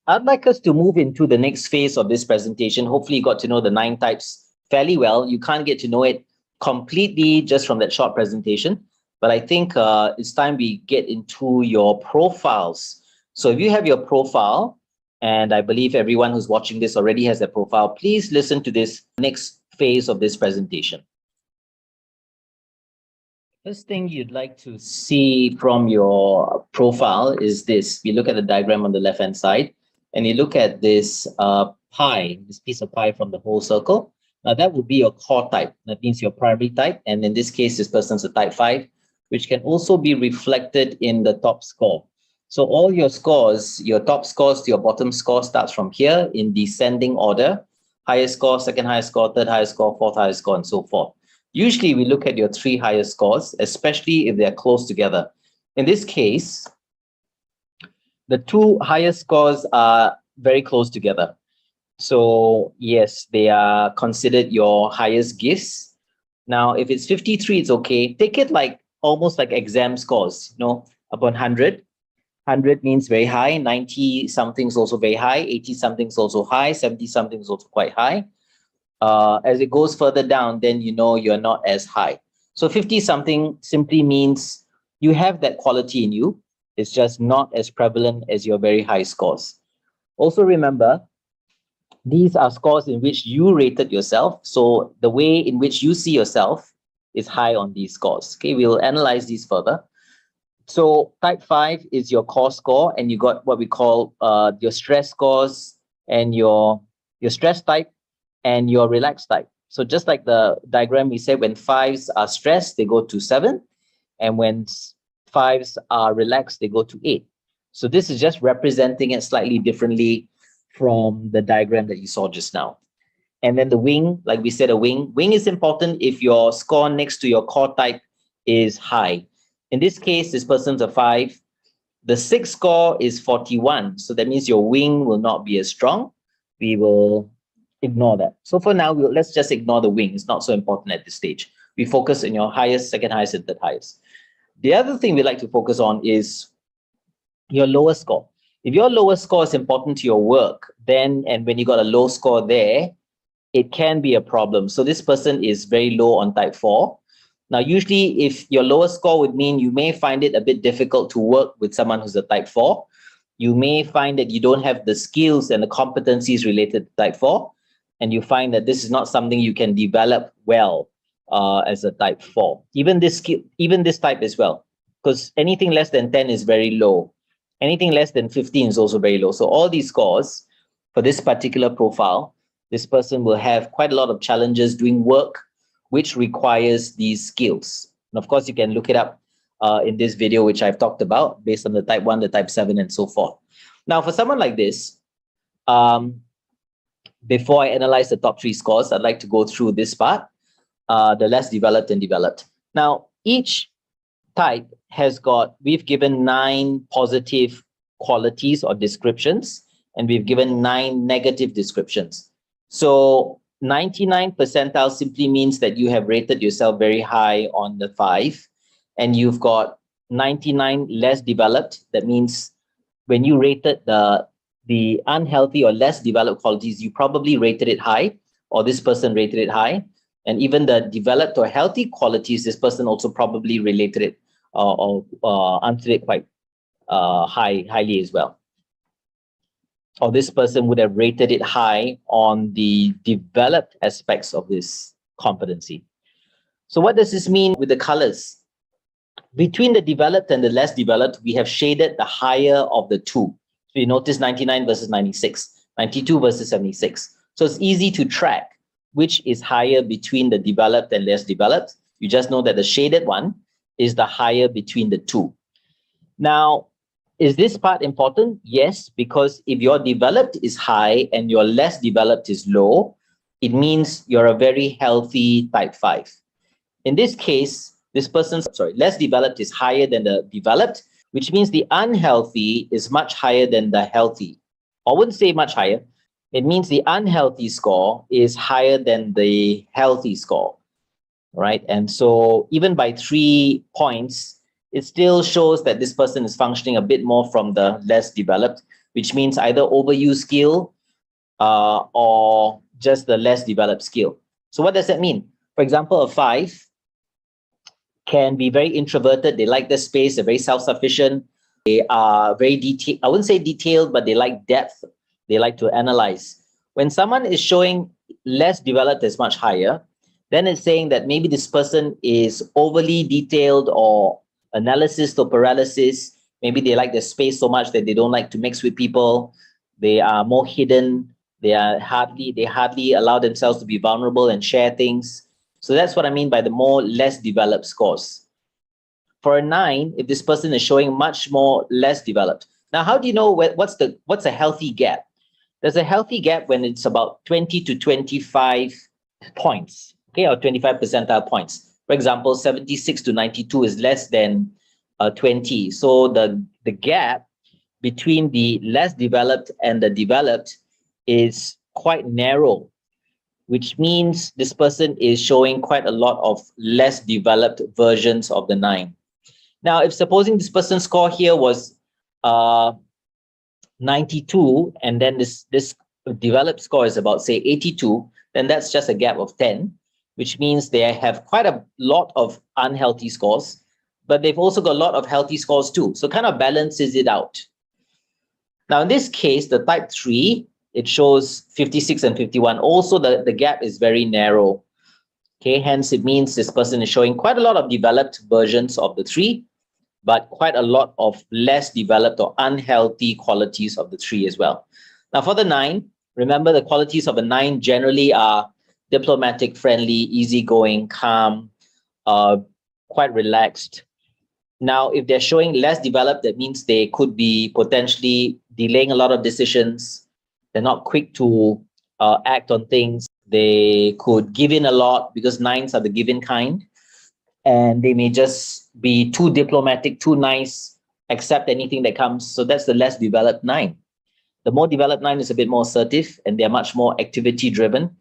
I'd like us to move into the next phase of this presentation. Hopefully you got to know the 9 types fairly well. You can't get to know it completely just from that short presentation, but I think it's time we get into your profiles. So if you have your profile, and I believe everyone who's watching this already has their profile, please listen to this next phase of this presentation. First thing you'd like to see from your profile is this. We look at the diagram on the left-hand side, and you look at this pie, this piece of pie from the whole circle. Now that would be your core type. That means your primary type. And in this case, this person's a type 5, which can also be reflected in the top score. So all your scores, your top scores to your bottom score starts from here in descending order. Highest score, second highest score, third highest score, fourth highest score, and so forth. Usually we look at your 3 highest scores, especially if they're close together. In this case, the 2 highest scores are very close together. So yes, they are considered your highest gifts. Now, if it's 53, it's okay. Take it like almost like exam scores, upon 100. 100 means very high, 90 something is also very high, 80 something is also high, 70 something is also quite high. As it goes further down, then you're not as high. So 50 something simply means you have that quality in you. It's just not as prevalent as your very high scores. Also remember, these are scores in which you rated yourself. So the way in which you see yourself is high on these scores. Okay, we'll analyze these further. So type 5 is your core score, and you got what we call your stress scores and your stress type and your relaxed type. So just like the diagram we said, when 5s are stressed, they go to 7. And when 5s are relaxed, they go to 8. So this is just representing it slightly differently from the diagram that you saw just now. And then the wing, like we said, a wing. Wing is important if your score next to your core type is high. In this case, this person's a 5. The 6 score is 41. So that means your wing will not be as strong. We will ignore that. So for now, let's just ignore the wing. It's not so important at this stage. We focus on your highest, second highest, and third highest. The other thing we like to focus on is your lowest score. If your lowest score is important to your work, and when you got a low score there, it can be a problem. So this person is very low on type 4. Now, usually if your lowest score would mean you may find it a bit difficult to work with someone who's a type 4. You may find that you don't have the skills and the competencies related to type 4. And you find that this is not something you can develop well as a type 4. Even this type as well, because anything less than 10 is very low. Anything less than 15 is also very low. So all these scores for this particular profile, this person will have quite a lot of challenges doing work which requires these skills. And of course, you can look it up in this video, which I've talked about based on the type 1, the type 7, and so forth. Now, for someone like this, before I analyze the top 3 scores, I'd like to go through this part, the less developed and developed. Now, each type we've given 9 positive qualities or descriptions, and we've given 9 negative descriptions. So 99 percentile simply means that you have rated yourself very high on the 5, and you've got 99 less developed. That means when you rated the unhealthy or less developed qualities, you probably rated it high, or this person rated it high. And even the developed or healthy qualities, this person also probably related it or answered it quite highly as well. Or this person would have rated it high on the developed aspects of this competency. So what does this mean with the colors? Between the developed and the less developed, we have shaded the higher of the 2. So you notice 99 versus 96, 92 versus 76. So it's easy to track which is higher between the developed and less developed. You just know that the shaded one is the higher between the 2. Now, is this part important? Yes, because if your developed is high and your less developed is low, it means you're a very healthy type 5. In this case, this person's less developed is higher than the developed, which means the unhealthy is much higher than the healthy. I wouldn't say much higher. It means the unhealthy score is higher than the healthy score, right? And so even by 3 points, it still shows that this person is functioning a bit more from the less developed, which means either overused skill or just the less developed skill. So what does that mean? For example, a 5 can be very introverted. They like the space. They're very self-sufficient. They are very detailed. I wouldn't say detailed, but they like depth. They like to analyze. When someone is showing less developed is much higher, then it's saying that maybe this person is overly detailed or analysis to paralysis. Maybe they like the space so much that they don't like to mix with people. They are more hidden. They hardly allow themselves to be vulnerable and share things. So that's what I mean by the more less developed scores. For a 9, if this person is showing much more less developed. Now, how do you know what's a healthy gap? There's a healthy gap when it's about 20 to 25 points, okay, or 25 percentile points. For example, 76 to 92 is less than 20. So the gap between the less developed and the developed is quite narrow, which means this person is showing quite a lot of less developed versions of the 9. Now, if supposing this person's score here was 92, and then this developed score is about, say, 82, then that's just a gap of 10, which means they have quite a lot of unhealthy scores, but they've also got a lot of healthy scores too. So kind of balances it out. Now, in this case, the type 3, it shows 56 and 51. Also, the gap is very narrow. Okay, hence it means this person is showing quite a lot of developed versions of the 3, but quite a lot of less developed or unhealthy qualities of the 3 as well. Now, for the 9, remember the qualities of a 9 generally are diplomatic, friendly, easygoing, calm, quite relaxed. Now, if they're showing less developed, that means they could be potentially delaying a lot of decisions. They're not quick to act on things. They could give in a lot because 9s are the give-in kind. And they may just be too diplomatic, too nice, accept anything that comes. So that's the less developed 9. The more developed 9 is a bit more assertive and they're much more activity driven.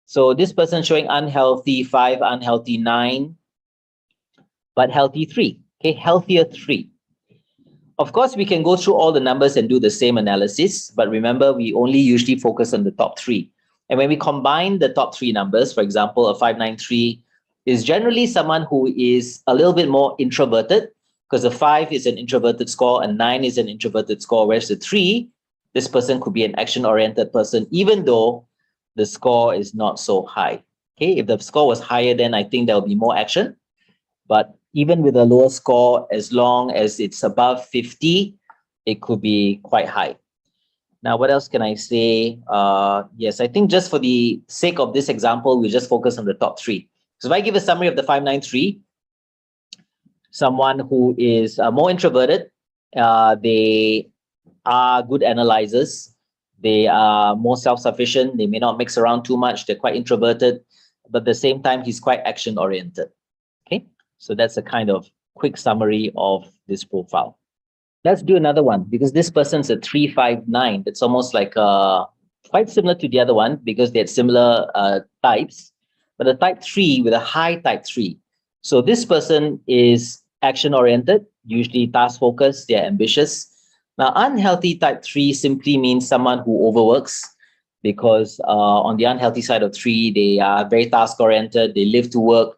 So this person showing unhealthy 5, unhealthy 9, but healthy 3. Okay, healthier 3. Of course, we can go through all the numbers and do the same analysis, but remember, we only usually focus on the top 3. And when we combine the top 3 numbers, for example, a 593 is generally someone who is a little bit more introverted, because a 5 is an introverted score and 9 is an introverted score, whereas the 3, this person could be an action-oriented person, even though the score is not so high. Okay, if the score was higher, then I think there'll be more action. But even with a lower score, as long as it's above 50, it could be quite high. Now, what else can I say? Yes, I think just for the sake of this example, we just focus on the top 3. So if I give a summary of the 593, someone who is more introverted, they are good analyzers, they are more self-sufficient, they may not mix around too much, they're quite introverted, but at the same time, he's quite action-oriented. Okay, so that's a kind of quick summary of this profile. Let's do another one, because this person's a 359. That's almost like quite similar to the other one because they had similar types, but a type 3 with a high type 3. So this person is action-oriented, usually task-focused, they're ambitious. Now, unhealthy type 3 simply means someone who overworks, because on the unhealthy side of 3, they are very task-oriented, they live to work,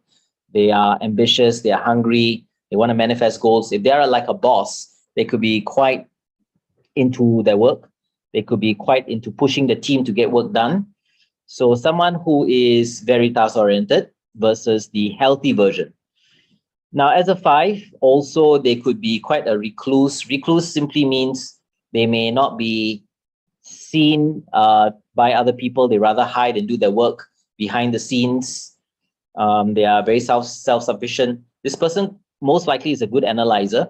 they are ambitious, they are hungry, they want to manifest goals. If they are like a boss, they could be quite into their work. They could be quite into pushing the team to get work done. So someone who is very task-oriented versus the healthy version. Now, as a 5, also, they could be quite a recluse. Recluse simply means they may not be seen by other people. They rather hide and do their work behind the scenes. They are very self-sufficient. This person most likely is a good analyzer.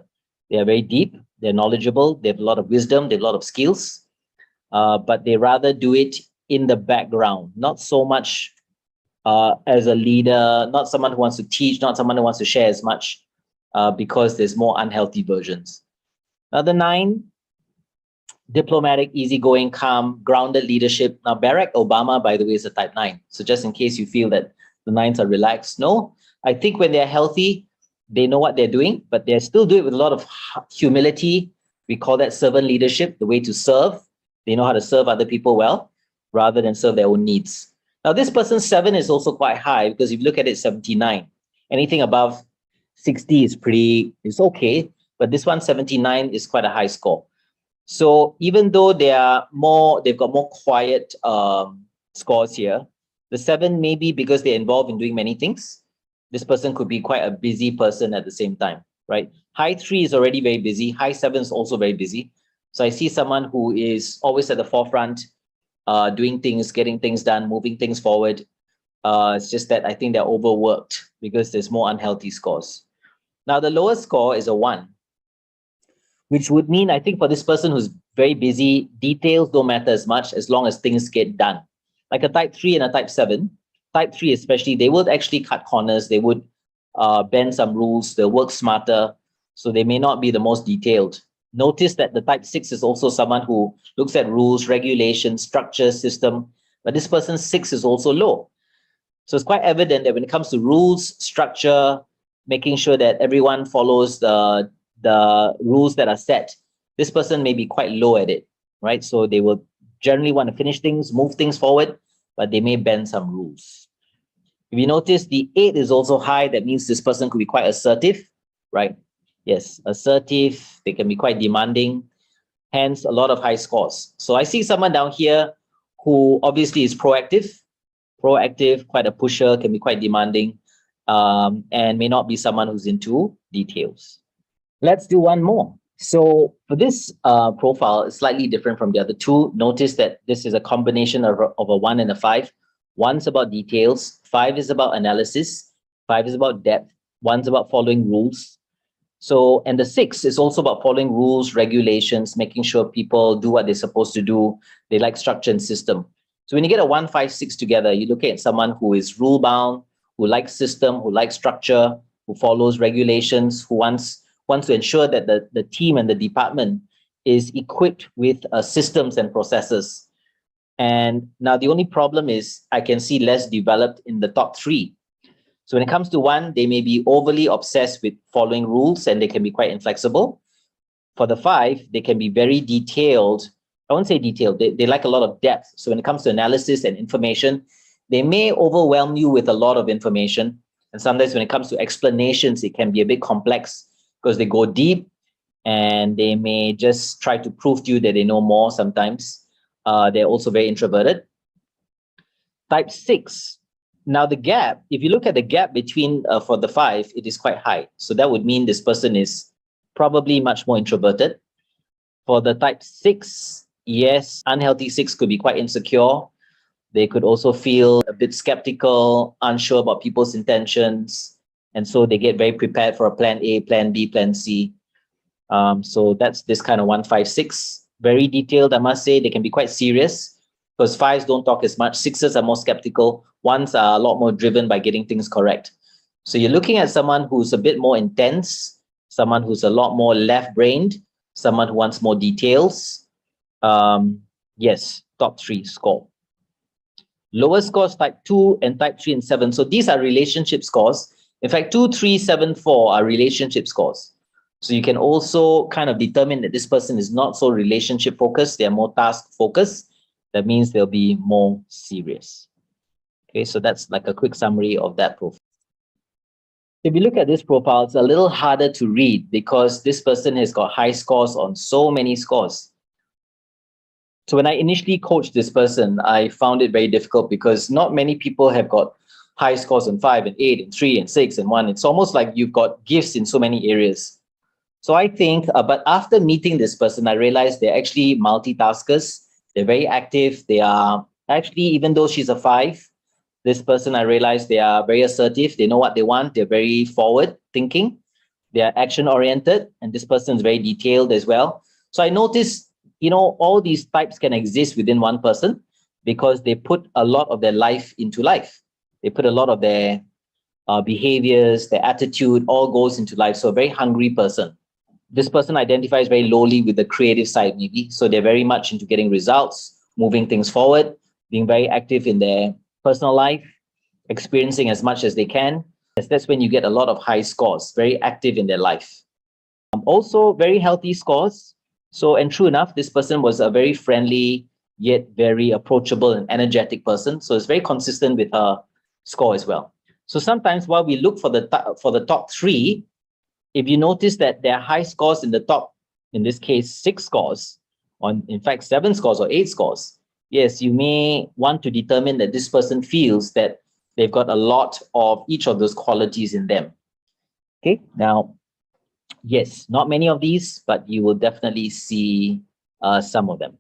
They are very deep, they're knowledgeable, they have a lot of wisdom, they have a lot of skills, but they rather do it in the background, not so much as a leader, not someone who wants to teach, not someone who wants to share as much, because there's more unhealthy versions. Now, the 9, diplomatic, easygoing, calm, grounded leadership. Now, Barack Obama, by the way, is a type 9. So just in case you feel that the 9s are relaxed, no, I think when they're healthy, they know what they're doing, but they still do it with a lot of humility. We call that servant leadership, the way to serve. They know how to serve other people well rather than serve their own needs. Now, this person's 7 is also quite high because if you look at it, 79. Anything above 60 is okay, but this one, 79, is quite a high score. So even though they've got more quiet scores here, the 7 maybe because they're involved in doing many things. This person could be quite a busy person at the same time, right? High 3 is already very busy. High 7 is also very busy. So I see someone who is always at the forefront, doing things, getting things done, moving things forward. It's just that I think they're overworked because there's more unhealthy scores. Now, the lowest score is a 1, which would mean, I think, for this person who's very busy, details don't matter as much as long as things get done. Like a type 3 and a type 7, type 3 especially, they would actually cut corners, they would bend some rules, they'll work smarter, so they may not be the most detailed. Notice that the type 6 is also someone who looks at rules, regulations, structure, system, but this person's 6 is also low. So it's quite evident that when it comes to rules, structure, making sure that everyone follows the rules that are set, this person may be quite low at it, right? So they will generally want to finish things, move things forward, but they may bend some rules. If you notice, the 8 is also high. That means this person could be quite assertive, right? Yes, assertive. They can be quite demanding, hence a lot of high scores. So I see someone down here who obviously is proactive, quite a pusher, can be quite demanding, and may not be someone who's into details. Let's do one more. So for this profile, it's slightly different from the other two. Notice that this is a combination of a 1 and a 5. 1's about details, 5 is about analysis, 5 is about depth, 1's about following rules. So, and the 6 is also about following rules, regulations, making sure people do what they're supposed to do. They like structure and system. So when you get a 1, 5, 6 together, you look at someone who is rule bound, who likes system, who likes structure, who follows regulations, who wants to ensure that the team and the department is equipped with systems and processes. And now the only problem is I can see less developed in the top 3. So when it comes to 1, they may be overly obsessed with following rules and they can be quite inflexible. For the 5, they can be very detailed. I won't say detailed, they like a lot of depth. So when it comes to analysis and information, they may overwhelm you with a lot of information. And sometimes when it comes to explanations, it can be a bit complex because they go deep and they may just try to prove to you that they know more sometimes. They're also very introverted. Type 6. Now the gap, if you look at the gap between for the 5, it is quite high. So that would mean this person is probably much more introverted. For the type 6, yes, unhealthy 6 could be quite insecure. They could also feel a bit skeptical, unsure about people's intentions. And so they get very prepared for a plan A, plan B, plan C. So that's this kind of 1, 5, 6. Very detailed, I must say. They can be quite serious because 5s don't talk as much. 6s are more skeptical. 1s are a lot more driven by getting things correct. So you're looking at someone who's a bit more intense, someone who's a lot more left-brained, someone who wants more details. Yes, top 3 score. Lower scores, type 2 and type 3 and 7. So these are relationship scores. In fact, 2, 3, 7, 4 are relationship scores. So you can also kind of determine that this person is not so relationship focused. They're more task focused. That means they'll be more serious. Okay, so that's like a quick summary of that profile. If you look at this profile, it's a little harder to read because this person has got high scores on so many scores. So when I initially coached this person, I found it very difficult because not many people have got high scores on 5 and 8 and 3 and 6 and 1. It's almost like you've got gifts in so many areas. So I think, but after meeting this person, I realized they're actually multitaskers. They're very active. They are actually, even though she's a 5, this person, I realized they are very assertive. They know what they want. They're very forward thinking. They are action oriented. And this person is very detailed as well. So I noticed, all these types can exist within one person because they put a lot of their life into life. They put a lot of their behaviors, their attitude, all goes into life. So a very hungry person. This person identifies very lowly with the creative side, maybe. So they're very much into getting results, moving things forward, being very active in their personal life, experiencing as much as they can. That's when you get a lot of high scores, very active in their life. Also, very healthy scores. So, and true enough, this person was a very friendly, yet very approachable and energetic person. So it's very consistent with her score as well. So sometimes while we look for the top three, if you notice that there are high scores in the top, in this case, 6 scores, on in fact 7 scores or 8 scores, yes, you may want to determine that this person feels that they've got a lot of each of those qualities in them. Okay, now, yes, not many of these, but you will definitely see some of them.